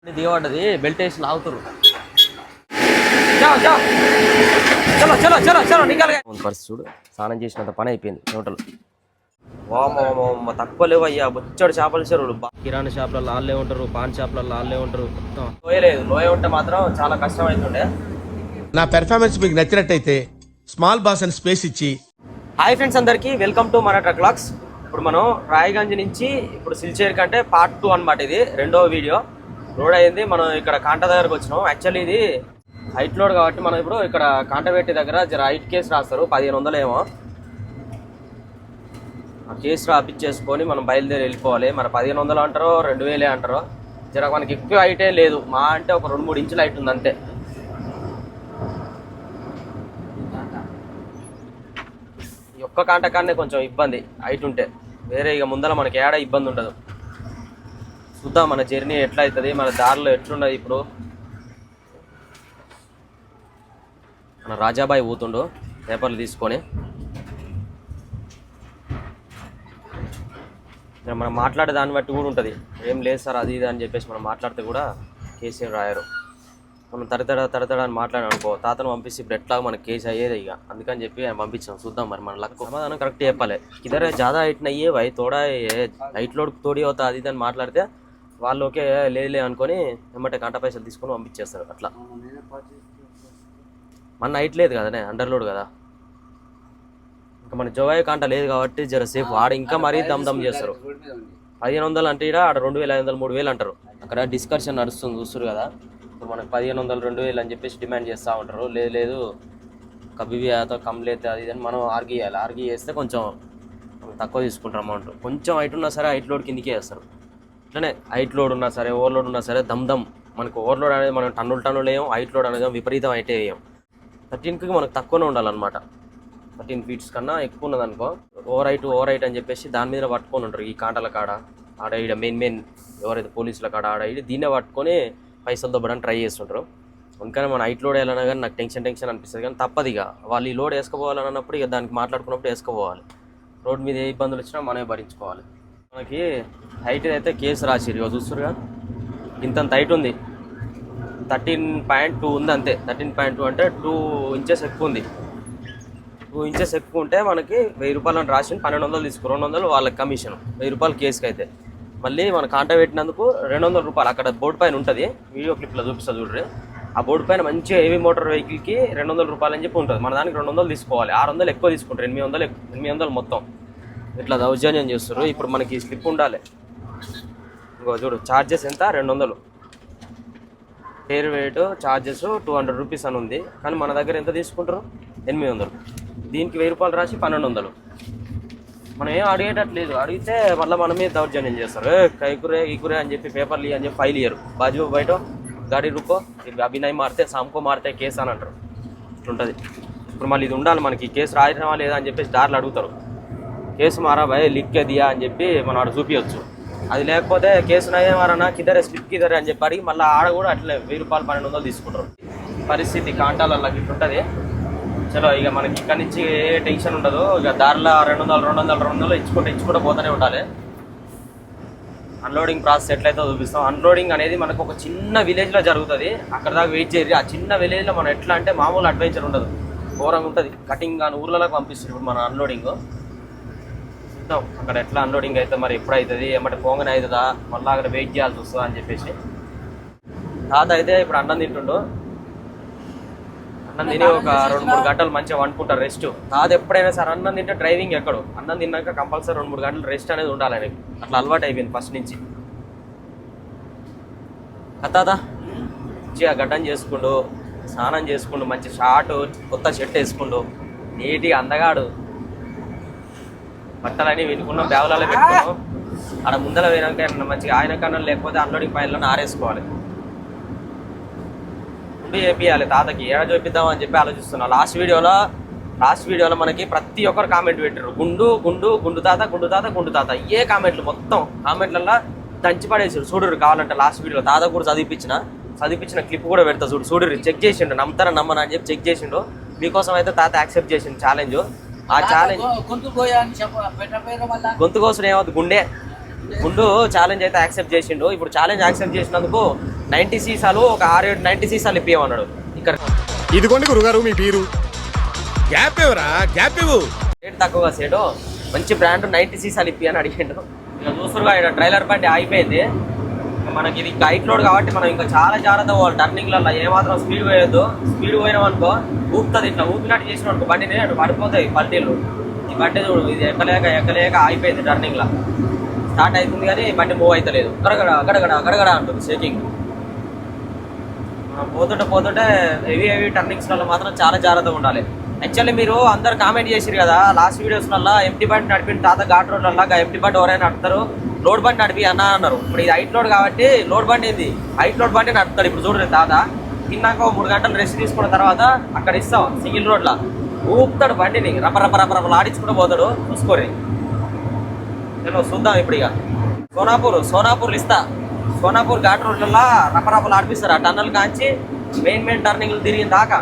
దిగబడ్డది belt వేసి లాగుతారు. చలో చలో చలో చలో నికాలి పరిస్థితి చూడు. స్నానం చేసినంత పని అయిపోయింది టోటల్. వామ తక్కువ లేవు అయ్యా, బొచ్చడు చేపలు చెరువులు. కిరాణా షాప్లలో వాళ్ళే ఉంటారు, పాన్ షాప్లలో వాళ్ళే ఉంటారు. మొత్తం లోయలేదు. లోయ ఉంటే మాత్రం చాలా కష్టం అవుతుండే. నా పెర్ఫార్మెన్స్ మీకు నచ్చినట్టయితే స్మాల్ బాస్ అని స్పేస్ ఇచ్చి. హాయ్ ఫ్రెండ్స్ అందరికీ, వెల్కమ్ టు మన ట్రక్ వ్లాగ్స్. ఇప్పుడు మనం రాయగంజ్ నుంచి ఇప్పుడు సిల్చేర్ కంటే పార్ట్ 2 అనమాట. ఇది రెండవ వీడియో. లోడ్ అయింది. మనం ఇక్కడ కాంటా దగ్గరకు వచ్చినాం. యాక్చువల్లీ ఇది హైట్ లోడ్ కాబట్టి మనం ఇప్పుడు ఇక్కడ కాంటవేటి దగ్గర జర హైట్ కేసు రాస్తారు, 1500 ఏమో. ఆ కేసు రాపిచ్చేసుకొని మనం బయలుదేరి వెళ్ళిపోవాలి. మరి 1500 అంటారో 2000 అంటారో. జర మనకి ఎక్కువ హైటే లేదు, మా అంటే ఒక 2-3 ఇంచుల హైట్ ఉంది అంతే. ఈ ఒక్క కాంటకాన్నే కొంచెం ఇబ్బంది హైట్ ఉంటే, వేరే ఇక ముందర మనకి ఏడా ఇబ్బంది ఉండదు. చూద్దాం మన జర్నీ ఎట్లా అవుతుంది, మన దారిలో ఎట్లున్నది. ఇప్పుడు మన రాజాబాయి పోతుండు పేపర్లు తీసుకొని. మనం మాట్లాడే దాన్ని బట్టి కూడా ఉంటుంది. ఏం లేదు సార్ అది ఇది అని చెప్పేసి మనం మాట్లాడితే కూడా కేసు రాయరు. మనం తడతడ అని మాట్లాడాం అనుకో, తాతను పంపిస్తే ఇప్పుడు ఎట్లా మనకి కేసు అయ్యేది ఇక. అందుకని చెప్పి పంపించాం. చూద్దాం మరి మన లక్. సమాధానం కరెక్ట్ చెప్పాలి. ఇద్దరే జాదా హైట్ అయ్యే వై తోడా హైట్ లోడ్ తోడి అవుతా అది ఇది అని మాట్లాడితే వాళ్ళు ఓకే లేదులే అనుకొని వెంబటే కాంటా పైసలు తీసుకొని పంపించేస్తారు. అట్లా మన హైట్ లేదు కదనే, అండర్ లోడ్ కదా. ఇంకా మన జోవాయి కాంటా లేదు కాబట్టి జర సేఫ్. ఆడ ఇంకా మరీ దమ్ చేస్తారు. 1500 అంటే ఇక్కడ ఆడ 2500 3000 అంటారు. అక్కడ డిస్కషన్ నడుస్తుంది చూస్తారు కదా. ఇప్పుడు మనకు 1500 2000 అని చెప్పేసి డిమాండ్ చేస్తూ ఉంటారు. లేదు కబీ ఆతో కమ్ లేతే అది ఇది అని మనం ఆర్గ్యూ చేయాలి. ఆర్గ్యూ చేస్తే కొంచెం తక్కువ తీసుకుంటారు అమౌంట్. కొంచెం హైట్ ఉన్నా సరే హైట్ లోడ్ కిందికే వేస్తారు. అట్లనే హైట్ లోడ్ ఉన్నా సరే ఓవర్లోడ్ ఉన్నా సరే దమ్. మనకు ఓవర్లోడ్ అనేది మనం టన్నులు వేయం, హైట్ లోడ్ అనేది విపరీతం హైటే వేయం. 13కి మనకు తక్కువనే ఉండాలన్నమాట. 13 ఫీట్స్ కన్నా ఎక్కువ ఉన్నది అనుకో ఓవర్ హైట్ అని చెప్పేసి దాని మీద పట్టుకొని ఉంటారు. ఈ కాంటాల కాడ ఆడ ఈడ మెయిన్ ఎవరైతే పోలీసుల కాడ ఆడ ఈడ దీన్నే పట్టుకొని పైసలు దొబ్బడానికి ట్రై చేస్తుంటారు. అందుకని మన హైట్ లోడ్ వేయాలన్నా కానీ నాకు టెన్షన్ అనిపిస్తుంది. కానీ తప్పదు ఇక. వాళ్ళు ఈ లోడ్ వేసుకోపోవాలని అన్నప్పుడు ఇక దానికి మాట్లాడుకున్నప్పుడు వేసుకోపోవాలి. రోడ్ మీద ఏ ఇబ్బందులు వచ్చినా మనమే భరించుకోవాలి. మనకి హైట్ అయితే కేసు రాసిరు ఇక చూస్తురుగా. ఇంత హైట్ ఉంది, 13.2 ఉంది అంతే. 13.2 అంటే 2 ఇంచెస్ ఎక్కువ ఉంది. 2 ఇంచెస్ ఎక్కువ ఉంటే మనకి 1000 రూపాయలు అని రాసి 1200 తీసుకో. 200 వాళ్ళకి కమిషన్. 1000 రూపాయలు కేసుకి అయితే. మళ్ళీ మన కాంటా పెట్టినందుకు 200 రూపాయలు అక్కడ బోర్డు పైన ఉంటుంది. వీడియో క్లిప్లో చూపిస్తా చూడ్రి. ఆ బోర్డు పైన మంచిగా హెవీ మోటార్ వెహికల్కి 200 రూపాయలు అని చెప్పి ఉంటుంది. మన దానికి 200 తీసుకోవాలి. 600 ఎక్కువ తీసుకుంటారు. 800 మొత్తం. ఇట్లా దౌర్జన్యం చేస్తారు. ఇప్పుడు మనకి స్లిప్ ఉండాలి. ఇంకో చూడు, ఛార్జెస్ ఎంత 200. పేరు వెయిట్ ఛార్జెస్ 200 రూపీస్ అని ఉంది. కానీ మన దగ్గర ఎంత తీసుకుంటారు 800. దీనికి 1000 రూపాయలు రాసి 1200. మనం ఏం అడిగేటట్లేదు. అడిగితే మళ్ళీ మన మీద దౌర్జన్యం చేస్తారు. కైకురే అని చెప్పి పేపర్లు అని చెప్పి ఫైల్ ఇయ్యరు. బాజు బయట గాడి రూపో అభినయ్ మారితే సామ్కో మారితే కేసు అని అంటారు. ఇట్లుంటుంది. ఇప్పుడు మళ్ళీ ఇది ఉండాలి మనకి. కేసు రాయడమా లేదా అని చెప్పేసి దారిలో అడుగుతారు. కేసు మారా భయ్ లిక్కే దియా అని చెప్పి మనం ఆడ చూపించవచ్చు. అది లేకపోతే కేసు నయ్యే మారనా కిదరే స్లిప్ కిదరే అని చెప్పి అడిగి మళ్ళీ ఆడ కూడా అట్లే 1000 రూపాయలు 1200 తీసుకుంటారు. పరిస్థితి కాంటాలలో ఇట్లుంటుంది. చలో ఇక మనకి ఇక్కడి నుంచి ఏ టెన్షన్ ఉండదు. ఇక దారిలో 200 ఇచ్చుకుంటూ పోతూనే ఉండాలి. అన్లోడింగ్ ప్రాసెస్ ఎట్లయితే చూపిస్తాం. అన్లోడింగ్ అనేది మనకు ఒక చిన్న విలేజ్లో జరుగుతుంది. అక్కడ దాకా వెయిట్ చేయరు. ఆ చిన్న విలేజ్లో మనం ఎట్లా అంటే మామూలు అడ్వెంచర్ ఉండదు, ఘోరంగా ఉంటుంది. కటింగ్ కానీ ఊర్లలోకి పంపిస్తారు. ఇప్పుడు మన అన్లోడింగ్ చూద్దాం అక్కడ ఎట్లా అన్లోడింగ్ అయితే మరి ఎప్పుడు అవుతుంది, ఏమంటే పోగానే అవుతుందా, మళ్ళీ అక్కడ వెయిట్ చేయాల్సి వస్తుందా అని చెప్పేసి. తాత అయితే ఇప్పుడు అన్నం తింటుండు. అన్నం తిని ఒక 2-3 గంటలు మంచిగా వండుకుంటారు రెస్ట్. తాత ఎప్పుడైనా సరే అన్నం తింటే డ్రైవింగ్ ఎక్కడు. అన్నం తిన్నాక కంపల్సరీ 2-3 గంటలు రెస్ట్ అనేది ఉండాలి ఆయనకి. అట్లా అలవాటు అయిపోయింది ఫస్ట్ నుంచి. తాత మంచిగా గడ్డం చేసుకుండు, స్నానం చేసుకుండు, మంచి షార్ట్ కొత్త షర్ట్ వేసుకుండు, నీట్గా అందగాడు. బట్టలన్నీ వినుకున్నాం, బ్యాగులలో పెట్టుకున్నాం. ఆడ ముందర పోయినాక మంచిగా ఆయన కన్నా లేకపోతే అన్లోడింగ్ పైన ఆరేసుకోవాలి. చేపియాలి తాతకి. ఏడ చూపిద్దామని చెప్పి ఆలోచిస్తున్నాం. లాస్ట్ వీడియోలో మనకి ప్రతి ఒక్కరు కామెంట్ పెట్టారు, గుండు తాత. ఏ కామెంట్లు మొత్తం కామెంట్లలో దంచి పడేసారు. చూడరు కావాలంటే లాస్ట్ వీడియోలో తాత కూడా చదివించిన క్లిప్ కూడా పెడతా. చూడరు చెక్ చేసిండు, నమ్మనా అని చెప్పి చెక్ చేసిండు. మీకోసం అయితే తాత యాక్సెప్ట్ చేసిండు ఛాలెంజ్. ఆ ఛాలెంజ్ గొంతు కోసం ఏమవుతుంది గుండు ఛాలెంజ్ అయితే యాక్సెప్ట్ చేసిండు. ఇప్పుడు ఛాలెంజ్ యాక్సెప్ట్ చేసినందుకు 90 సీసాలు ఒక 6-7 90 సీసాలు ఇప్పియమన్నాడు. ఇక్కడ ఇదిగోండి గురుగారు మీ పీరు. గ్యాప్ ఇవ్వరా, గ్యాప్ ఇవ్వు. రేట్ తక్కువగా సేటు మంచి బ్రాండ్ 90 సీసాలు ఇప్పి అని అడిగిండు. ఇక చూస్తురుగా ఇక్కడ ట్రైలర్ బండి ఆగిపోయింది. మనకి ఇది ఇంకా హైట్ లోడ్ కాబట్టి మనం ఇంకా చాలా జాగ్రత్త పోవాలి. టర్నింగ్లలో ఏమాత్రం స్పీడ్ పోయొద్దు. స్పీడ్ పోయినాం అనుకో ఊపుతుంది. ఇట్లా ఊపినట్టు చేసిన అనుకో బండిని అటు పడిపోతాయి పల్టీలు. ఈ బండి చూడు ఇది ఎక్కలేక ఆగిపోయింది. టర్నింగ్లో స్టార్ట్ అవుతుంది కానీ బండి మూవ్ అవుతలేదు. గడగడ అంటుంది షేకింగ్. పోతుంటే హెవీ టర్నింగ్స్లలో మాత్రం చాలా జాగ్రత్తగా ఉండాలి. యాక్చువల్లీ మీరు అందరు కామెంట్ చేసిరు కదా లాస్ట్ వీడియోస్లలో ఎంటీ బండి నడిపిన తాత ఘాట్ రోడ్లలో ఎంటీ బండి ఎవరైనా నడుపుతారు, లోడ్ బండి నడిపి అన్నారు. ఇప్పుడు ఇది హైట్ లోడ్ కాబట్టి లోడ్ బండి ఏంది హైట్ లోడ్ బండి నడుపుతాడు. ఇప్పుడు చూడండి తాత తిన్నాక 3 గంటలు రెస్ట్ తీసుకున్న తర్వాత అక్కడ ఇస్తాం సింగిల్ రోడ్లో ఊపుతాడు బండిని రపరపరపరపలు ఆడించుకుంటూ పోతాడు. చూసుకోరి నేను చూద్దాం ఇప్పుడు. ఇక సోనాపూర్లు ఇస్తా. సోనాపూర్ ఘాట్ రోడ్లలో రపరపలు ఆడిపిస్తారు. ఆ టన్నల్ కాంచి మెయిన్ టర్నింగ్లు తిరిగిన దాకా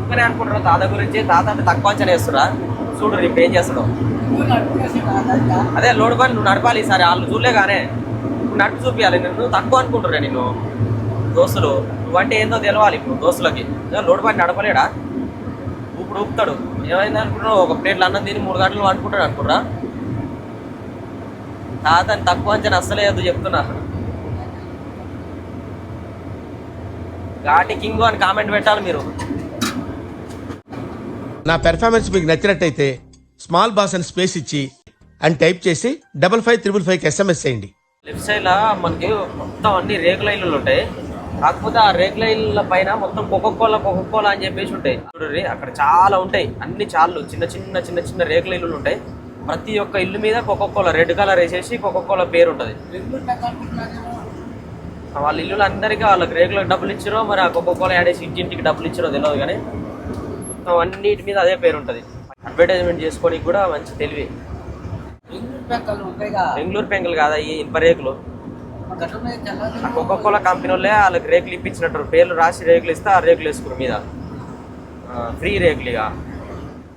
కానీ అనుకుంటారు తాత గురించి. తాత అంటే తక్కువ అంచనా వేస్తురా. చూడు ఇప్పుడు ఏం చేస్తాడు. అదే లోడ్ బండి నువ్వు నడపాలి. ఈసారి వాళ్ళు చూడలే కానీ ఇప్పుడు నడుపు చూపించాలి. నువ్వు తక్కువ అనుకుంటున్నా నేను దోస్తులు. నువ్వంటే ఏందో తెలవాలి ఇప్పుడు దోస్తులకి. లోడ్ బండి నడపలేడా ఇప్పుడు ఊపుతాడు. ఏమైంది అనుకుంటున్నావు, ఒక ప్లేట్లు అన్నం తిని 3 గంటలు అనుకుంటాడు అనుకుంటా. తాతని తక్కువ అంచనా అస్సలేదు చెప్తున్నా. ఘాటి కింగ్ అని కామెంట్ పెట్టాలి మీరు. నా పెర్ఫార్మెన్స్ మీకు నచ్చినట్టయితే స్మాల్ బాస్ అని స్పేస్ ఇచ్చి అని టైప్ చేసి 555555కి SMS చేయండి. లెఫ్ట్ సైడ్ లా మనకి మొత్తం అన్ని రేకుల ఇల్లులు ఉంటాయి. కాకపోతే ఆ రేకుల ఇళ్ళ పైన మొత్తం కోకోకోలా అని చెప్పేసి ఉంటాయి. చూడండి అక్కడ చాలా ఉంటాయి. అన్ని చాలు చిన్న రేకుల ఇల్లులు ఉంటాయి. ప్రతి ఒక్క ఇల్లు మీద కోకోకోలా రెడ్ కలర్ వేసేసి కోకోకోలా పేరు ఉంటుంది. వాళ్ళ ఇల్లులు అందరికీ వాళ్ళకి రేకులకు డబ్బులు ఇచ్చారో మరి ఆ కోకోకోలా యాడేసి ఇంటింటికి డబ్బులు ఇచ్చారో తెలియదు కానీ అన్నిటి మీద అదే పేరు ఉంటుంది. అడ్వర్టైజ్మెంట్ చేసుకోనికి కూడా మంచి తెలివి. బెంగళూరు పెంకులు కాదా ఈ ఇనుప రేకులు. ఆ కోకోకోలా కంపెనీ వాళ్ళే వాళ్ళకి రేకులు ఇప్పించినట్టు పేర్లు రాసి రేకులు ఇస్తే ఆ రేకులు వేసుకురు మీద ఫ్రీ రేకులు. ఇక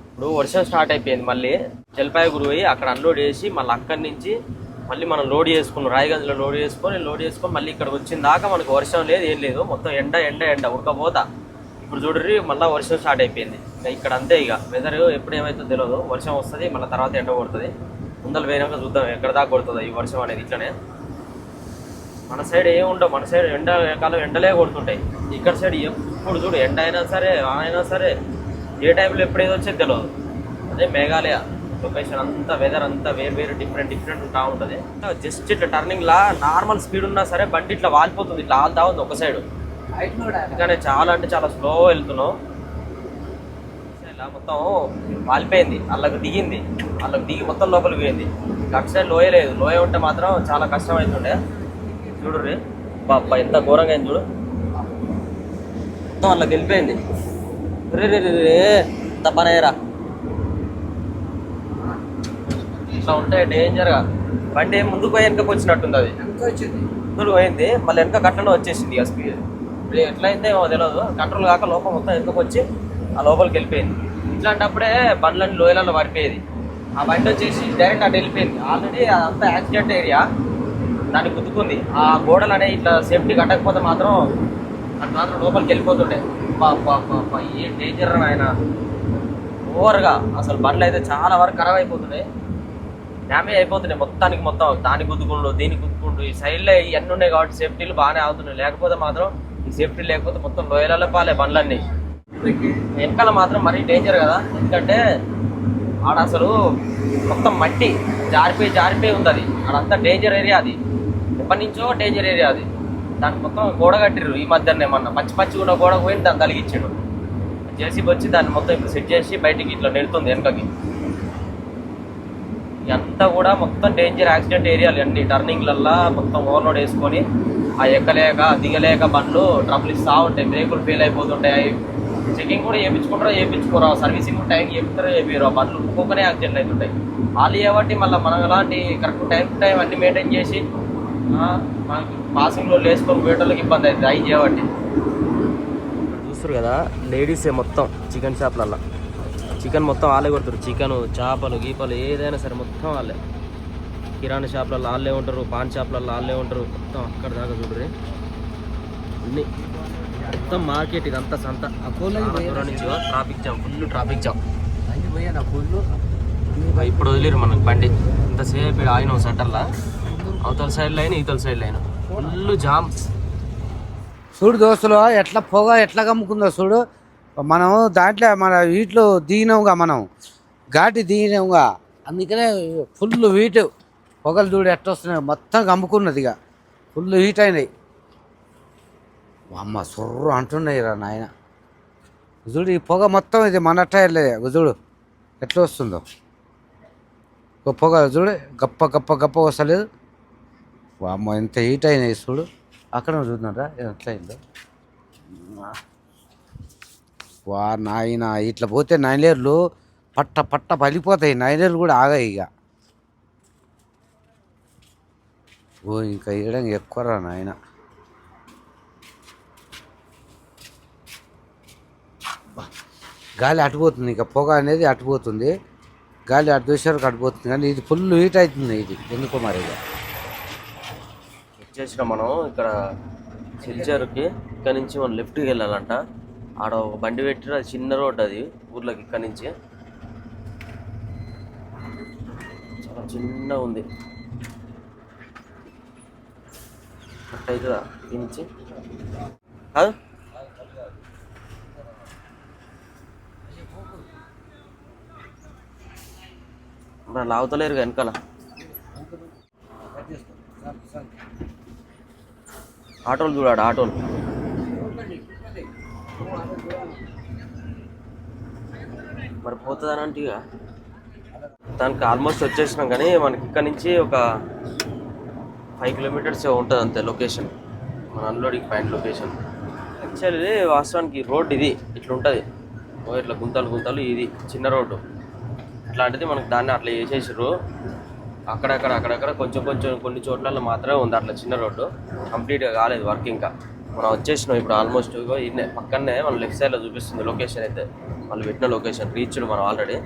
ఇప్పుడు వర్షం స్టార్ట్ అయిపోయింది. మళ్ళీ జల్పాయిగురి పోయి అక్కడ అన్లోడ్ చేసి మళ్ళీ అక్కడి నుంచి మళ్ళీ మనం లోడ్ చేసుకున్నాం. రాయగంజ్లో లోడ్ చేసుకొని మళ్ళీ ఇక్కడికి వచ్చిన దాకా మనకు వర్షం లేదు ఏం లేదు. మొత్తం ఎండ ఉడకపోతా. ఇప్పుడు చూడరి మళ్ళీ వర్షం స్టార్ట్ అయిపోయింది. ఇక్కడ అంతే. ఇక వెదర్ ఎప్పుడు ఏమైతుందో తెలియదు. వర్షం వస్తుంది మళ్ళీ తర్వాత ఎండ కొడుతుంది. ముందలు పోయినాక చూద్దాం ఎక్కడ దాకా కొడుతుంది ఈ వర్షం అనేది. ఇట్లనే మన సైడ్ ఏమి ఉండవు. మన సైడ్ ఎండాకాలం ఎండలే కొడుతుంటాయి. ఇక్కడ సైడ్ ఎప్పుడు చూడు ఎండ అయినా సరే ఏ టైంలో ఎప్పుడేదో వచ్చేది తెలియదు. అదే మేఘాలయ లొకేషన్ అంతా వెదర్ అంతా వేరు డిఫరెంట్ ఉంటా ఉంటుంది. జస్ట్ ఇట్లా టర్నింగ్లా నార్మల్ స్పీడ్ ఉన్నా సరే బండి ఇట్లా వాలిపోతుంది. ఇట్లా ఆల్తా ఉంది ఒక సైడ్. అందుకనే చాలా అంటే చాలా స్లో వెళ్తున్నాం. ఇలా మొత్తం వాలిపోయింది. వాళ్ళకి దిగి మొత్తం లోపలికి పోయింది. అటు సైడ్ లోయ లేదు. లోయ ఉంటే మాత్రం చాలా కష్టం అవుతుండే. చూడు రే బాబా ఎంత ఘోరంగా అయింది చూడు. మొత్తం వాళ్ళకి వెళ్ళిపోయింది. రే తప్పనేరా ఇట్లా ఉంటే డేంజర్గా బండి ముందుకు పోయి వెనకకు వచ్చినట్టుంది. అది ముందుకు పోయింది మళ్ళీ వెనక కట్టలో వచ్చేసింది. ఇక స్పీడ్ ఎట్లయిందో ఏమో తెలియదు. కంట్రోల్ కాక లోపల మొత్తం వెనకకు వచ్చి ఆ లోపలికి వెళ్ళిపోయింది. ఇట్లాంటప్పుడే బండ్లన్నీ లోయలలో పడిపోయేది. ఆ బండి వచ్చేసి డైరెక్ట్ అటు వెళ్ళిపోయింది. ఆల్రెడీ అదంతా యాక్సిడెంట్ ఏరియా. దాన్ని గుద్దుకుంది. ఆ గోడలు అనేవి ఇట్లా సేఫ్టీ కట్టకపోతే మాత్రం అది మాత్రం లోపలికి వెళ్ళిపోతుండే. ఏ డేంజర్ ఆయన ఓవర్గా అసలు బండ్లు అయితే చాలా వరకు ఖరాబ్ అయిపోతున్నాయి. డ్యామేజ్ అయిపోతున్నాయి మొత్తం. దాన్ని గుద్దుకుండు దీన్ని గుద్దుకుండు. ఈ సైడ్లో ఇవన్నీ ఉన్నాయి కాబట్టి సేఫ్టీలు బాగానే అవుతున్నాయి. లేకపోతే మాత్రం ఈ సేఫ్టీ లేకపోతే మొత్తం లోయలలో పాలే బండ్లన్నీ. వెనకాల మాత్రం మరీ డేంజర్ కదా. ఎందుకంటే ఆడ అసలు మొత్తం మట్టి జారిపోయి ఉంది. అది ఆడంతా డేంజర్ ఏరియా. అది ఎప్పటి నుంచో డేంజర్ ఏరియా. అది దానికి మొత్తం గోడ కట్టిర్రు ఈ మధ్యనే. ఏమన్నా పచ్చి కూడా గోడ పోయి దాన్ని తలిగించాడు. జేసీబీ వచ్చి దాన్ని మొత్తం ఇప్పుడు సెట్ చేసి బయటికి ఇట్లా నెడుతుంది వెనకకి. ఇదంతా కూడా మొత్తం డేంజర్ యాక్సిడెంట్ ఏరియాలు అన్ని. టర్నింగ్లల్లో మొత్తం ఓవర్లోడ్ వేసుకొని ఆ ఎక్కలేక దిగలేక బండ్లు ట్రబుల్ ఇస్తూ ఉంటాయి. బ్రేకులు ఫెయిల్ అయిపోతుంటాయి. చెకింగ్ కూడా చేయించుకోరా. సర్వీసింగ్ టైంకి చేపిస్తారో ఆ బండ్లు ఒక్కొక్కనే యాక్సిడెంట్లు అవుతుంటాయి. వాళ్ళు కాబట్టి మళ్ళీ మనం ఎలాంటి కరెక్ట్ టైం అన్ని మెయింటైన్ చేసి మనకి పాసింగ్లో వేసుకొని పోయేటోళ్ళకి ఇబ్బంది అవుతుంది అవి చేయబట్టి. చూస్తారు కదా లేడీసే మొత్తం చికెన్ షాప్లల్లో చికెన్ మొత్తం వాళ్ళే కొడుతారు. చికెన్ చేపలు గీపలు ఏదైనా సరే మొత్తం వాళ్ళే. కిరాణా షాప్లలో వాళ్ళే ఉంటారు. పాన్ షాప్లలో వాళ్ళే ఉంటారు. మొత్తం అక్కడ దాకా చూడరు. అన్నీ మొత్తం మార్కెట్ ఇదంతా సంత. దూరం నుంచి traffic jam, full traffic jam. ఇప్పుడు వదిలేరు మనకు బండి. ఇంతసేపు ఆయన సెంటర్లా అవతల సైడ్ లైన్ ఇవతల సైడ్ లైన్ ఫుల్ జామ్. చూడు దోస్తులు ఎట్లా పొగ ఎట్లా కమ్ముకుందో చూడు. మనం దాంట్లో మన వీటిలో దిగినాముగా, మనం ఘాటి దిగినాముగా, అందుకనే ఫుల్ హీట్. పొగలు చూడు ఎట్లా వస్తున్నాయి, మొత్తం కమ్ముకున్నది ఇక ఫుల్ హీట్ అయినాయి. అమ్మ సొర్రు అంటున్నాయి రా నాయన. చూడు ఈ పొగ మొత్తం ఇది మన టైర్లే. చూడు ఎట్లా వస్తుందో పొగ. చూడు గప్ప గప్ప గప్ప వస్తలేదు. అమ్మ ఎంత హీట్ అయినాయి చూడు. అక్కడ చూస్తున్నారా ఎట్లా అయిందో. వా నాయన ఇట్లా పోతే నైలేర్లు పట్ట పట్ట పలిపోతాయి. నైలేర్లు కూడా ఆగాయి ఇక. ఓ ఇంకా వేయడం ఎక్కువరా నాయన. గాలి అటుపోతుంది, ఇక పొగ అనేది అటుపోతుంది. గాలి అటు దూసేవరకు అటుపోతుంది, కానీ ఇది ఫుల్ హీట్ అవుతుంది. ఇది ఎందుకో మరి ఇక వచ్చేసినాం మనం ఇక్కడ సిల్చర్కి. ఇక్కడ నుంచి మనం లెఫ్ట్కి వెళ్ళాలంట. ఆడ ఒక బండి పెట్టిన, అది చిన్న రోడ్ అది ఊర్లోకి. ఇక్కడ నుంచి చాలా చిన్న ఉంది. కట్ అవుతుందా దీని నుంచి? కాదు మరి లాగుతలేరు వెనకాల. ఆటోలు చూడాడు, ఆటోలు. మరి పోతుందనంటే ఇక దానికి ఆల్మోస్ట్ వచ్చేసినాం. కానీ మనకి ఇక్కడ నుంచి ఒక 5 కిలోమీటర్స్ ఉంటుంది అంతే లొకేషన్, మన అన్లోడింగ్ పాయింట్ లొకేషన్. యాక్చువల్లీ వాస్తవానికి రోడ్ ఇది ఇట్లుంటుంది, ఇట్లా గుంతలు గుంతలు. ఇది చిన్న రోడ్డు అట్లాంటిది. మనకు దాన్ని అట్లా చేసేసారు. అక్కడక్కడ కొంచెం కొంచెం కొన్ని చోట్ల మాత్రమే ఉంది అట్లా చిన్న రోడ్డు. కంప్లీట్గా కాలేదు వర్క్ ఇంకా. మనం వచ్చేసినాం ఇప్పుడు ఆల్మోస్ట్. ఇన్నే పక్కనే మన లెఫ్ట్ సైడ్లో చూపిస్తుంది లొకేషన్. అయితే వాళ్ళు పెట్టిన లొకేషన్ రీచ్డ్ మనం ఆల్రెడీ.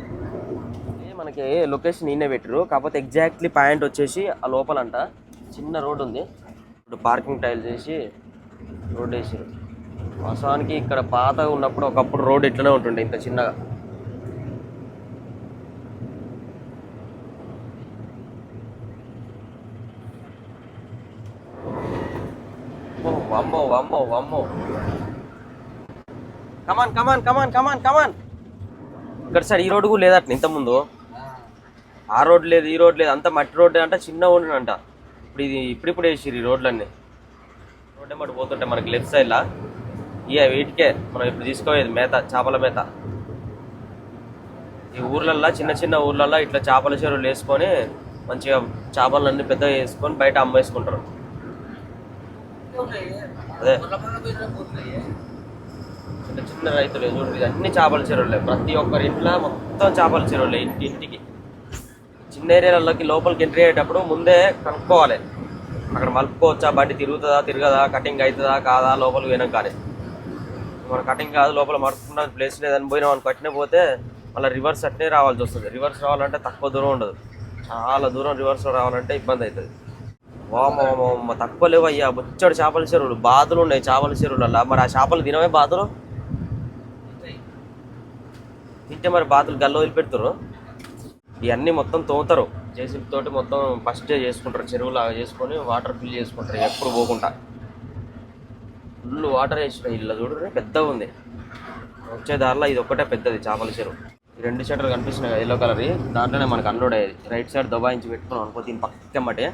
మనకి లొకేషన్ ఈయనే పెట్టారు, కాకపోతే ఎగ్జాక్ట్లీ పాయింట్ వచ్చేసి ఆ లోపలంట చిన్న రోడ్ ఉంది. ఇప్పుడు పార్కింగ్ టైల్ చేసి రోడ్ వేసారు. వాస్తవానికి ఇక్కడ పాతగా ఉన్నప్పుడు ఒకప్పుడు రోడ్ ఇట్లనే ఉంటుండే, ఇంత చిన్నగా. వమ్మో వమ్మో వమ్మో. కమాన్ కమాన్ కమాన్ కమాన్ కమాన్. ఇక్కడ సార్ ఈ రోడ్డు కూడా లేదట ఇంతకుముందు. ఆ రోడ్ లేదు, ఈ రోడ్ లేదు, అంత మట్టి రోడ్డు అంట, చిన్న ఉండంట. ఇప్పుడు ఇది ఇప్పుడిప్పుడు వేసిరు ఈ రోడ్లన్నీ. రోడ్ ఏమటి పోతుంటే మనకి లెఫ్ట్ సైడ్లా వీటికే మనం ఇప్పుడు తీసుకోలేదు మేత, చేపల మేత. ఈ ఊర్లల్లో చిన్న చిన్న ఊర్లల్లో ఇట్లా చేపల చెరువులు వేసుకొని మంచిగా చేపలన్నీ పెద్దగా వేసుకొని బయట అమ్మేసుకుంటారు. అదే చిన్న చిన్న రైతులు చూడండి, అన్ని చేపల చెరువులే. ప్రతి ఒక్కరి ఇంట్లో మొత్తం చేపల చెరువులే. ఇంటికి చిన్న ఏరియాలలోకి లోపలికి ఎంట్రీ అయ్యేటప్పుడు ముందే కనుక్కోవాలి, అక్కడ మలుపుకోవచ్చా, బండి తిరుగుతుందా తిరగదా, కటింగ్ అవుతుందా కాదా. లోపలికి పోయినాం కానీ మన కటింగ్ కాదు, లోపల మడుపుకున్న ప్లేస్ లేదని పోయినాం అనుకో, అట్నే పోతే మళ్ళీ రివర్స్ అట్నే రావాల్సి వస్తుంది. రివర్స్ రావాలంటే తక్కువ దూరం ఉండదు, చాలా దూరం రివర్స్లో రావాలంటే ఇబ్బంది అవుతుంది. వామ తక్కువ లేవు అయ్యా, బొచ్చడు చేపల చెరువులు. బాతులు ఉన్నాయి చేపల చెరువులలో. మరి ఆ చేపలు తినవే బాతులు తింటే మరి బాతులు గల్ల వదిలిపెడతారు. ఇవన్నీ మొత్తం తోముతారు జేసీబీ తోటి, మొత్తం ఫస్ట్ చేసుకుంటారు. చెరువులాగా చేసుకొని వాటర్ ఫిల్ చేసుకుంటారు ఎప్పుడు పోకుండా. ఫుల్ వాటర్ వేసిన ఇల్లు చూడరు, పెద్దగా ఉంది. వచ్చే దారిలో ఇది ఒక్కటే పెద్దది చేపల చెరువు. ఈ 2 షట్టర్లు కనిపిస్తున్నాయి కదా ఎల్లో కలర్, దాంట్లోనే మనకు అన్లోడ్ అయ్యేది. రైట్ సైడ్ దబాయించి పెట్టుకున్నాం అనుకో, దీని పక్కమ్మటే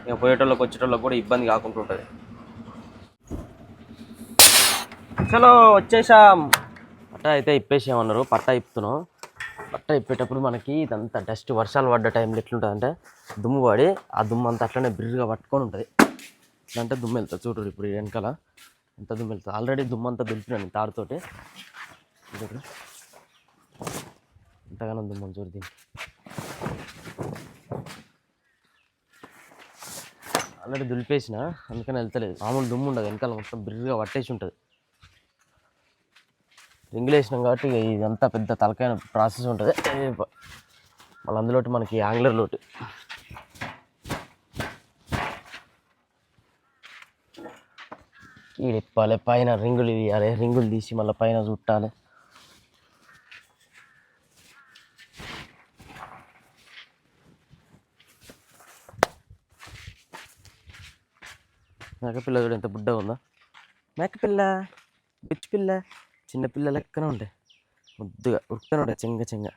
ఇక పోయేటోళ్ళకి వచ్చేటోళ్ళకి కూడా ఇబ్బంది కాకుండా ఉంటుంది. చలో వచ్చేసాం. పట్టా అయితే ఇప్పేసామన్నారు, పట్టా ఇప్పుతున్నాం. పట్టా ఇప్పేటప్పుడు మనకి ఇదంతా డస్ట్, వర్షాలు పడ్డ టైంలో ఎట్లుంటుంది అంటే దుమ్ము పడి ఆ దుమ్ము అంతా అట్లనే బిర్రుగా పట్టుకొని ఉంటుంది. ఇట్లంటే దుమ్ము వెళ్తుంది చూడరు. ఇప్పుడు వెనకాల ఎంత దుమ్ము వెళ్తుంది. ఆల్రెడీ దుమ్ము అంతా దులిపినాను తాడుతోటి. చూడరు ఎంతగానో దుమ్ము చూడు. దీన్ని ఆల్రెడీ దులిపేసిన, అందుకని వెళ్తలేదు. మామూలు దుమ్ము ఉండదు, వెనకాల మొత్తం బిర్రుగా పట్టేసి ఉంటుంది. రింగులు వేసినాం కాబట్టి ఇదంతా పెద్ద తలకాయ ప్రాసెస్ ఉంటుంది. మళ్ళీ అందులోటి మనకి యాంగ్లర్ లోటు. ఇప్పాలి పైన రింగులు తీయాలి, రింగులు తీసి మళ్ళీ పైన చుట్టాలి. మేకపిల్ల చూడు ఎంత బుడ్డగా ఉందా. మేకపిల్ల, బిచ్చి పిల్ల, చిన్న పిల్ల లెక్కనే ఉంటాయి, ముద్దుగా ఉరుకుతూనే ఉంటాయి చెంగ చెంగ.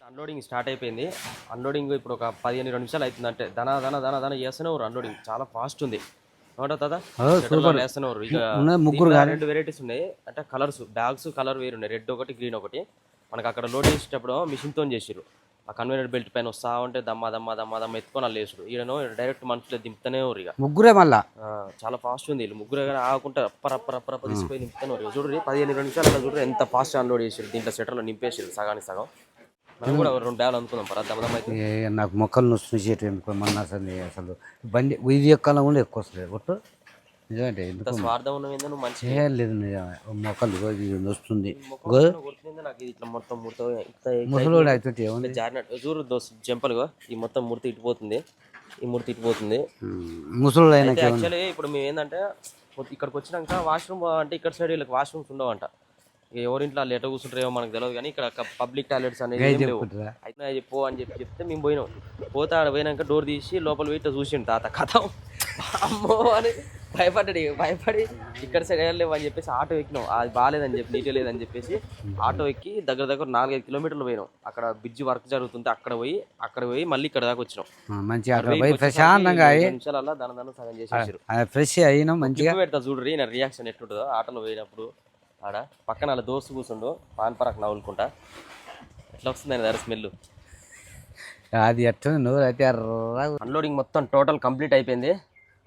అన్లోడింగ్ స్టార్ట్ అయిపోయింది. అన్లోడింగ్ ఇప్పుడు ఒక 15-20 నిమిషాలు అవుతుంది. అంటే దన దన దన దన చేస్తూనే అన్లోడింగ్ చాలా ఫాస్ట్ ఉంది. వేస్తున్నారు. ఇక 2 వెరైటీస్ ఉన్నాయి. అంటే కలర్స్, బ్యాగ్స్ కలర్ వేరు ఉన్నాయి, రెడ్ ఒకటి గ్రీన్ ఒకటి. మనకు అక్కడ లోడ్ చేసేటప్పుడు మిషన్తో చేసారు. ఆ కన్వేయర్ బెల్ట్ పైన వస్తా ఉంటే దమ్మ దమ్మ దమ్మ దమ్మ ఎత్తుకొని వాళ్ళు వేసుడు. ఈయన డైరెక్ట్ మనుషులు దింపుతూనే ఉన్నారు. ఇక ముగ్గురే మళ్ళా చాలా ఫాస్ట్ ఉంది. వీళ్ళు ముగ్గురు ఆగుకుంటే అప్పరప్ప తీసుకొని దింపుతూనే ఉన్నారు. చూడండి 15-20 నిమిషాలు చూడండి ఎంత ఫాస్ట్ అన్లోడ్ చేసారు. దీంట్లో సెటర్లో నింపేసారు సగానికి సగం. మనం కూడా 2 బ్యాగులు అనుకుందాం దమ్మదమ్మ అయితే. నాకు మొక్కలు నొస్తున్నా అసలు బండి ఇది ఎక్కాల కూడా ఎక్కువ వస్తుంది ఒట్టు. నిజమంటే ఎంత స్వార్థం ఉన్నది నువ్వు మంచి లేదు. నిజమే మొక్కలు వస్తుంది నాకు ఇట్లా మొత్తం ముసలోడు అవుతుంది జారినట్టు చూడు జంపలుగా ఈ మొత్తం మూర్తి ఇటుపోతుంది, ఈ మూర్తి ఇటుపోతుంది ముసలోడు అయినా. యాక్చువల్లీ ఇప్పుడు మేము ఏంటంటే ఇక్కడికి వచ్చినాక వాష్రూమ్ అంటే ఇక్కడ సైడ్ వీళ్ళకి వాష్రూమ్స్ ఉండవంట. ఎవరింట్లో వాళ్ళు ఎట కూర్చుంటారేమో మనకు తెలియదు, కానీ ఇక్కడ పబ్లిక్ టాయిలెట్స్ అనేది అయితే చెప్పు అని చెప్తే మేము పోయినాం. పోతే ఆడ పోయినాక డోర్ తీసి లోపల పోయి చూసిండు తాత కథ అమ్మో అని భయపడి ఇక్కడ సైడ్ వెళ్ళలేవు అని చెప్పేసి ఆటో ఎక్కినాం. అది బాగాలేదని చెప్పి నీట్ లేదని చెప్పేసి ఆటో ఎక్కి దగ్గర 4-5 కిలోమీటర్లు పోయినాం. అక్కడ బ్రిడ్జ్ వర్క్ జరుగుతుంటే అక్కడ పోయి మళ్ళీ ఇక్కడ దాకా వచ్చినాం. ప్రశాంతంగా నిమిషాలలో దాని సగం చేసేసారు. ఫ్రెష్ అయినా మంచిగా పెడతా చూడరి నా రియాక్షన్ ఎట్లుంటుందో ఆటోలో పోయినప్పుడు. ఆడ పక్కన వాళ్ళ దోస్తు కూర్చుండు పాన్ పరాకు నవ్వులుకుంటా. ఎట్లా వస్తుంది ఆయన దగ్గర స్మెల్ అది ఎట్లా నువ్వు అయితే. అన్లోడింగ్ మొత్తం టోటల్ కంప్లీట్ అయిపోయింది.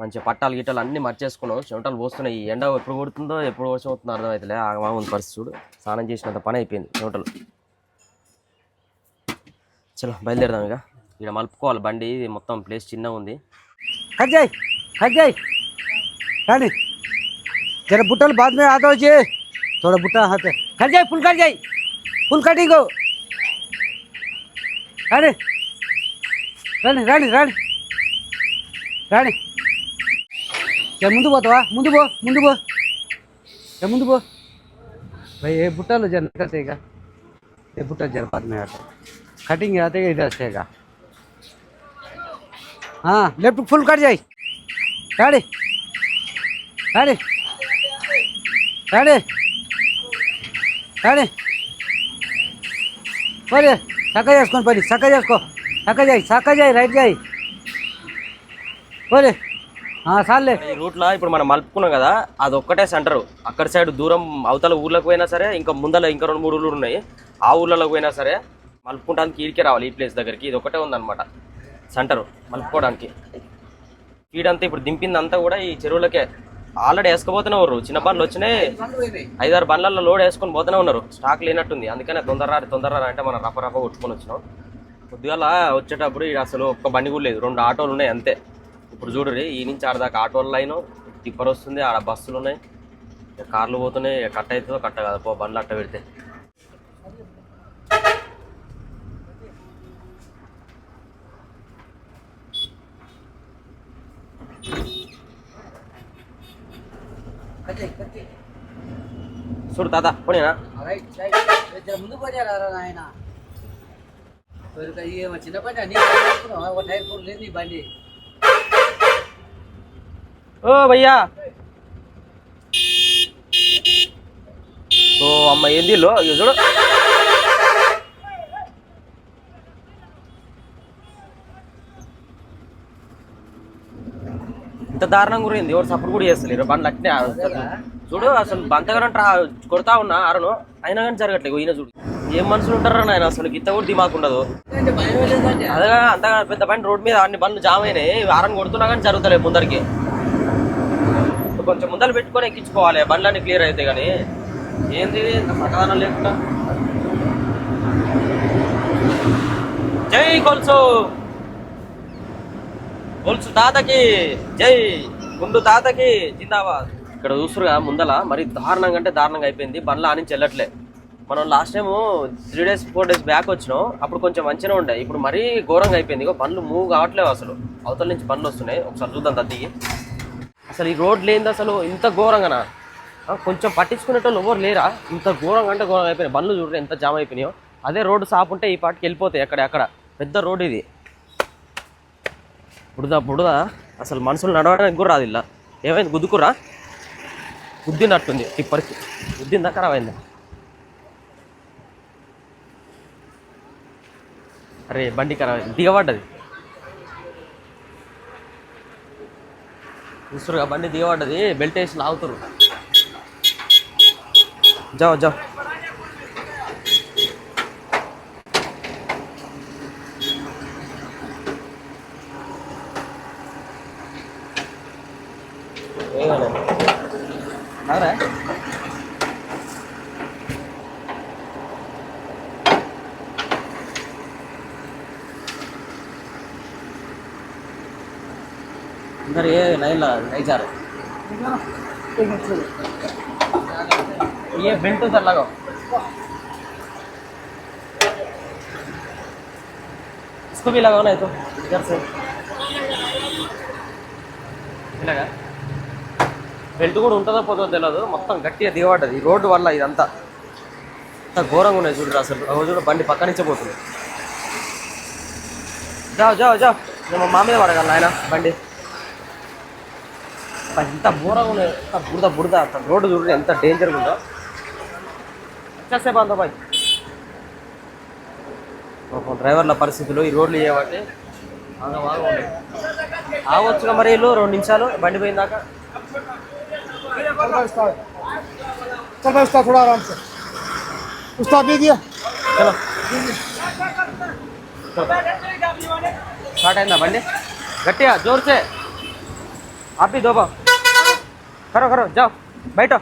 మంచిగా పట్టాలు గిట్టాలు అన్నీ మర్చేసుకున్నాం. చెమటలు పోస్తున్నాయి. ఈ ఎండ ఎప్పుడు కొడుతుందో ఎప్పుడు వర్షం అవుతుందో అర్థమవుతుందిలే. ఆగమాగుంది పరిస్థితి చూడు. స్నానం చేసినంత పని అయిపోయింది చెమటలు. చలో బయలుదేరదాం. ఇక ఇక్కడ మలుపుకోవాలి బండి. ఇది మొత్తం ప్లేస్ చిన్నగా ఉంది. కట్ जाए కానీ जरा बुटल बाद में आता हो थोड़ा बुट्टा हाथ कट जाए फुल कटिंग रानी रानी रानी रानी रानी क्या मुंदु పోతావా ముందు పో भाई ये बुट्टा लो जरा निकलतेगा. ये बुट्टा जरा बाद में आता कटिंग आते इधर सेगा. हाँ लेफ्ट फुल कट जाए रानी रानी रानी रानी परे सका చేసుకొని పని సక్క చేయి రైట్ చేయి పరే సార్లే. ఈ రూట్లో ఇప్పుడు మనం మలుపుకున్నాం కదా, అది ఒక్కటే సెంటర్. అక్కడ సైడ్ దూరం అవతల ఊర్లకు పోయినా సరే, ఇంకా ముందర ఇంకా 2-3 ఊర్లు ఉన్నాయి. ఆ ఊర్లలోకి పోయినా సరే మలుపుకోవడానికి ఈడికే రావాలి. ఈ ప్లేస్ దగ్గరికి ఇది ఒకటే ఉందన్నమాట సెంటర్ మలుపుకోవడానికి. ఈడంతా ఇప్పుడు దింపిందంతా కూడా ఈ చెరువులకే. ఆల్రెడీ వేసుకుపోతూనే ఉన్నారు. చిన్న బండ్లు వచ్చినాయి, 5-6 బండ్లలో లోడ్ వేసుకొని పోతూనే ఉన్నారు. స్టాక్ లేనట్టుంది. అందుకనే తొందరరా అంటే మనం రప్ప కొట్టుకొని వచ్చినాం. కొద్దిగా వచ్చేటప్పుడు అసలు ఒక్క బండి కూడా లేదు. 2 ఆటోలు ఉన్నాయి అంతే. ఇప్పుడు చూడరి ఈ నుంచి ఆడ దాకా ఆటోల లైన్, టిప్పర్ వస్తుంది, ఆడ బస్సులు ఉన్నాయి, కార్లు పోతున్నాయి. కట్ట అవుతుందో కట్ట కాదు పో బండ్లు అట్ట పెడితే. చూడు తాత పోనీనా ముందు ఆయన చిన్న బండి లేదు నీ బండి. ఓ భయ్యా ఓ అమ్మ ఏంది లో చూడు. ఇంత దారుణంగా గురింది. ఎవరు సపోర్ట్ కూడా చేస్తలేరు. బండ్లు అట్నే చూడు. అసలు బంతగానే కొడతా ఉన్నా ఆరను, అయినా కానీ జరగట్లేదు. ఈయన చూడు ఏం మనుషులు ఉంటారా ఆయన. అసలు గిత్త కూడా దిమాకు ఉండదు. అదే అంతగా పెద్ద బండి రోడ్ మీద అన్ని బండ్లు జామ్ అయినాయి. ఆరని కొడుతున్నా కానీ జరుగుతలేదు ముందరికి. కొంచెం ముందర పెట్టుకొని ఎక్కించుకోవాలి, బండ్లన్నీ క్లియర్ అయితే. కానీ ఏంది సమాధానం లేకుండా. జై గొలుసు తాతకి జై, గుండు తాతకి జిందాబాద్. ఇక్కడ చూస్తురుగా ముందల మరి దారుణంగా అంటే దారుణంగా అయిపోయింది. బండ్లు ఆనించి వెళ్ళట్లే. మనం last time 3 days 4 days back వచ్చినాం. అప్పుడు కొంచెం మంచిగా ఉండే. ఇప్పుడు మరీ ఘోరంగా అయిపోయింది. బండ్లు మూవ్ కావట్లేవు అసలు. అవతల నుంచి బండ్లు వస్తున్నాయి. ఒకసారి చూద్దాం తద్దిగి. అసలు ఈ రోడ్ లేనిది అసలు ఇంత ఘోరంగానా? కొంచెం పట్టించుకునేటోళ్ళు ఎవరు లేరా? ఇంత ఘోరంగా అంటే ఘోరంగా అయిపోయినాయి. బండ్లు చూడరు ఎంత జామ్ అయిపోయినాయో. అదే రోడ్డు సాపు ఉంటే ఈ పాటికి వెళ్ళిపోతాయి అక్కడ పెద్ద రోడ్ ఇది. బుడదా అసలు మనుషులు నడవడానికి కూడా రాదు. ఇలా ఏమైంది? గుద్దుకురా? గుద్దినట్టుంది టిప్పర్కి. గుద్దిందా ఖరాబ్ అయిందా? అరే బండి ఖరాబ్ అయింది, దిగబడ్డది. చూస్తురుగా బండి దిగబడ్డది. బెల్ట్ వేసి లాగుతురు. జావ్ అరే इधर ये नहीं जा रहे, ये बेल्ट उधर लगाओ. इसको भी लगाओ ना, तो इधर से ఇలాగా బెల్ట్ కూడా ఉంటుందో పోతుందో తెలియదు. మొత్తం గట్టిగా దిగబడ్డది ఈ రోడ్డు వల్ల. ఇదంతా అంత ఘోరంగా ఉన్నాయి చూడరు. అసలు చూడ బండి పక్క నుంచే పోతుంది. జావ్ నేను మా మీద పడగలను ఆయన బండి. ఎంత ఘోరంగా ఉన్నాయి, ఎంత బురద. అసలు రోడ్డు చూడండి ఎంత డేంజర్గా ఉందో. వచ్చేసే బాగా బాయ్ డ్రైవర్ల పరిస్థితులు ఈ రోడ్లు చేయబట్టి బాగా ఉన్నాయి. ఆగొచ్చుగా మరి వీళ్ళు 2 నిమిషాలు బండి పోయిందాక. चल भाई उस्ताद थोड़ा आराम से, उस्ताद दे दिया. चलो स्टार्ट अయిందా బండి? గట్టిగా జోర్ సే ఆపి దోబా. కరో జావ్ బయట.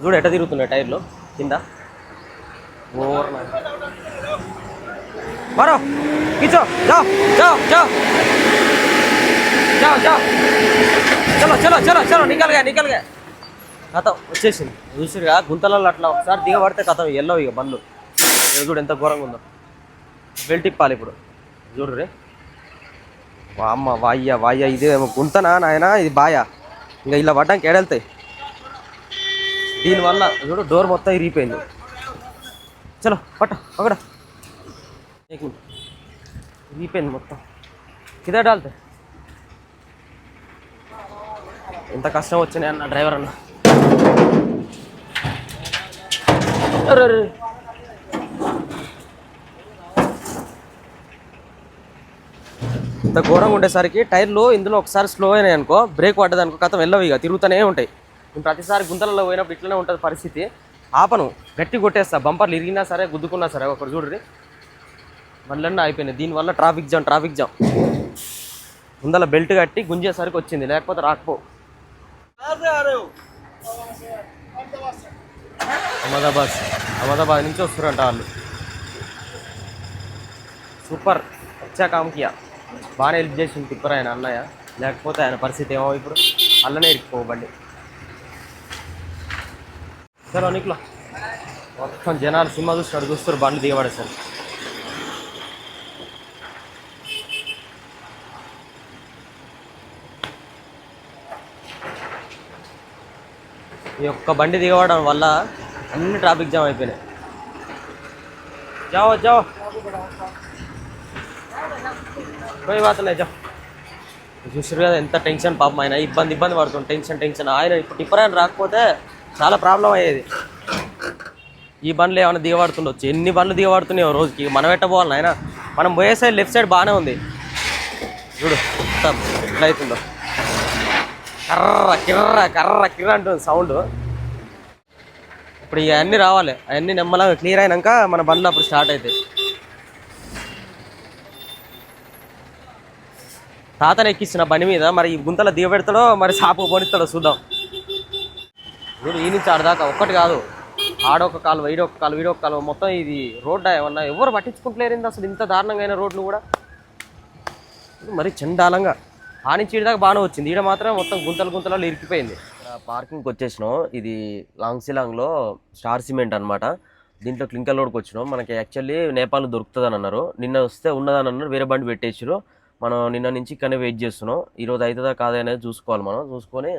చూడు ఎట్ట తిరుగుతున్నాయి టైర్లు కింద. మరో కిచో జావ్ చలో నికల్గా కథం వచ్చేసింది. చూసిరుగా గుంతలలో అట్లా ఒకసారి దిగబడితే కథం ఎల్లవు ఇక బండ్లు. చూడు ఎంత ఘోరంగా ఉందో. బెల్ట్ ఇప్పాలి ఇప్పుడు. చూడు రే అమ్మ వాయ్య ఇదే గుంతనా నాయన, ఇది బాయా. ఇంకా ఇలా పడ్డానికి ఏడెళ్తాయి. దీనివల్ల చూడు డోర్ మొత్తం ఇరిగిపోయింది. చలో పట్ట ఒకడ ఇరిగిపోయింది మొత్తం. కిదా డాల్తే ఎంత కష్టం వచ్చినాయి అన్న డ్రైవర్ అన్న. ఇంత ఘోరంగా ఉండేసరికి టైర్లు ఇందులో ఒకసారి స్లో అయినాయి అనుకో, బ్రేక్ పడ్డదనుకో కథం వెళ్ళవు ఇక తిరుగుతూనే ఉంటాయి. నేను ప్రతిసారి గుంతలలో పోయినప్పుడు ఇట్లనే ఉంటుంది పరిస్థితి. ఆపను, గట్టి కొట్టేస్తా. బంపర్లు ఇరిగినా సరే గుద్దుకున్నా సరే. ఒకటి చూడ్రి బండ్లన్నీ అయిపోయినాయి. దీనివల్ల ట్రాఫిక్ జామ్. ముందల బెల్ట్ కట్టి గుంజేసరికి వచ్చింది, లేకపోతే రాకపో. అహ్మదాబాద్ నుంచి వస్తారంట వాళ్ళు. సూపర్ వచ్చా కామ్కియా. బాగానే హెల్ప్ చేసింది తిప్పర్ ఆయన అన్నయ్య. లేకపోతే ఆయన పరిస్థితి ఏమో ఇప్పుడు అల్లనే ఇరికిపో బండి. చలో నీకులో మొత్తం జనాలు సినిమా చూస్తారు బండ్లు దిగబడేసారు. ఈ ఒక్క బండి దిగవడం వల్ల అన్ని ట్రాఫిక్ జామ్ అయిపోయినాయి. జావ్ పోయి బాతలే జావ్. చూసారు కదా ఎంత టెన్షన్ పాపం. ఆయన ఇబ్బంది పడుతుంది. టెన్షన్ ఆయన ఇప్పుడు టిప్పర్ ఆయన రాకపోతే చాలా ప్రాబ్లం అయ్యేది. ఈ బండ్లు ఏమైనా దిగబడుతుండొచ్చు. ఎన్ని బండ్లు దిగబడుతున్నాయో రోజుకి. మనం ఎట్టపోవాలి ఆయన. మనం పోయే సైడ్ లెఫ్ట్ సైడ్ బాగానే ఉంది. చూడు మొత్తం ఎట్లా అవుతుందో. కర్ర అంటుంది సౌండ్. ఇప్పుడు ఇవన్నీ రావాలి. అవన్నీ నెమ్మలాగా క్లియర్ అయినాక మన బండ్లు అప్పుడు స్టార్ట్ అవుతాయి. తాతను ఎక్కిస్తున్న బండి మీద. మరి ఈ గుంతలో దిగబెడతాడో మరి సాపు పోనిస్తాడో చూద్దాం. ఇప్పుడు ఈ నుంచి ఆడదాకా ఒక్కటి కాదు, ఆడొక కాలు వీడొక కాలు మొత్తం ఇది రోడ్డు ఏమన్నా ఎవరు పట్టించుకుంటలేరు అసలు. ఇంత దారుణంగా అయిన రోడ్లు కూడా మరి చండాలంగా. ఆ నుంచి ఈడదాకా బాగానే వచ్చింది. ఈడ మాత్రం మొత్తం గుంతలలో ఇరికిపోయింది. పార్కింగ్కి వచ్చేసినాం. ఇది లాంగ్సిలాంగ్లో స్టార్ సిమెంట్ అనమాట. దీంట్లో క్లింకర్ లోడ్కి వచ్చినాం. మనకి యాక్చువల్లీ నేపాల్ దొరుకుతుందని అన్నారు. నిన్న వస్తే ఉన్నదని అన్నారు. వేరే బండి పెట్టేసారు. మనం నిన్న నుంచి ఇక్కడనే వెయిట్ చేస్తున్నాం. ఈరోజు అవుతుందా కాదా అనేది చూసుకోవాలి. మనం చూసుకొని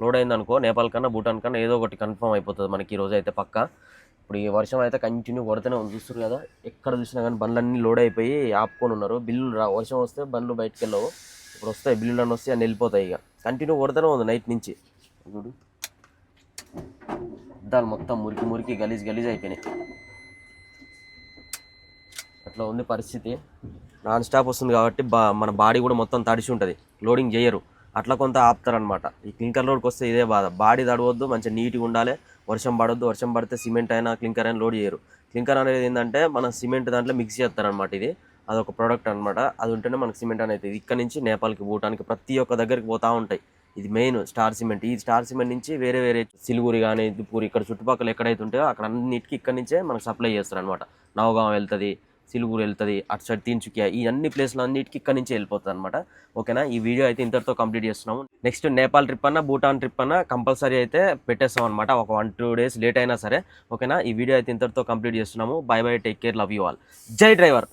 లోడ్ అయిందనుకో నేపాల్ కన్నా భూటాన్ కన్నా ఏదో ఒకటి కన్ఫర్మ్ అయిపోతుంది మనకి ఈరోజు అయితే పక్క. ఇప్పుడు ఈ వర్షం అయితే కంటిన్యూ కొడుతూనే ఉంది, చూస్తారు కదా. ఎక్కడ చూసినా కానీ బండ్లన్నీ లోడ్ అయిపోయి ఆపుకొని ఉన్నారు. బిల్లులు వర్షం వస్తే బండ్లు బయటకు వెళ్ళవు. ఇప్పుడు వస్తాయి బిల్లులు అన్నీ వస్తాయి, అన్నీ వెళ్ళిపోతాయి. ఇక కంటిన్యూ కొడుతూనే ఉంది నైట్ నుంచి. చూడు అద్దాలు మొత్తం మురికి మురికి గలీజ్ గలీజ్ అయిపోయినాయి. అట్లా ఉంది పరిస్థితి. నాన్ స్టాప్ వస్తుంది కాబట్టి మన బాడీ కూడా మొత్తం తడిసి ఉంటుంది. లోడింగ్ చేయరు, అట్లా కొంత ఆపుతారనమాట. ఈ క్లింకర్ లోడ్కి వస్తే ఇదే బాధ. బాడీ తడవద్దు, మంచిగా నీట్గా ఉండాలి. వర్షం పడొద్దు, వర్షం పడితే సిమెంట్ అయినా క్లింకర్ అయినా లోడ్ చేయరు. క్లింకర్ అనేది ఏంటంటే మన సిమెంట్ దాంట్లో మిక్స్ చేస్తారనమాట. ఇది అదొక ప్రోడక్ట్ అనమాట. అది ఉంటేనే మనకు సిమెంట్ అనేది అవుతుంది. ఇక్కడ నుంచి నేపాల్కి భూటాన్కి ప్రతి ఒక్క దగ్గరికి పోతూ ఉంటాయి. ఇది మెయిన్ స్టార్ సిమెంట్. ఈ స్టార్ సిమెంట్ నుంచి వేరే వేరే సిలిగురి కానీ దిపూరి ఇక్కడ చుట్టుపక్కల ఎక్కడైతే ఉంటాయో అక్కడ అన్నిటికీ ఇక్కడ నుంచే మనకు సప్లై చేస్తారు అనమాట. నవగాం వెళ్తుంది, సిలిగురి వెళ్తుంది, అటు సైడ్ తిన్చుకియా, ఈ అన్ని ప్లేస్లు అన్నిటికీ ఇక్కడ నుంచి వెళ్ళిపోతుంది అనమాట. ఓకేనా, ఈ వీడియో అయితే ఇంతటితో కంప్లీట్ చేస్తున్నాము. నెక్స్ట్ నేపాల్ ట్రిప్ అన్నా భూటాన్ ట్రిప్ అన్నా కంపల్సరీ అయితే పెట్టేస్తాం అనమాట, ఒక 1-2 days లేట్ అయినా సరే. ఓకేనా, ఈ వీడియో అయితే ఇంతటితో కంప్లీట్ చేస్తున్నాము. By by, take care, love you all. జై డ్రైవర్.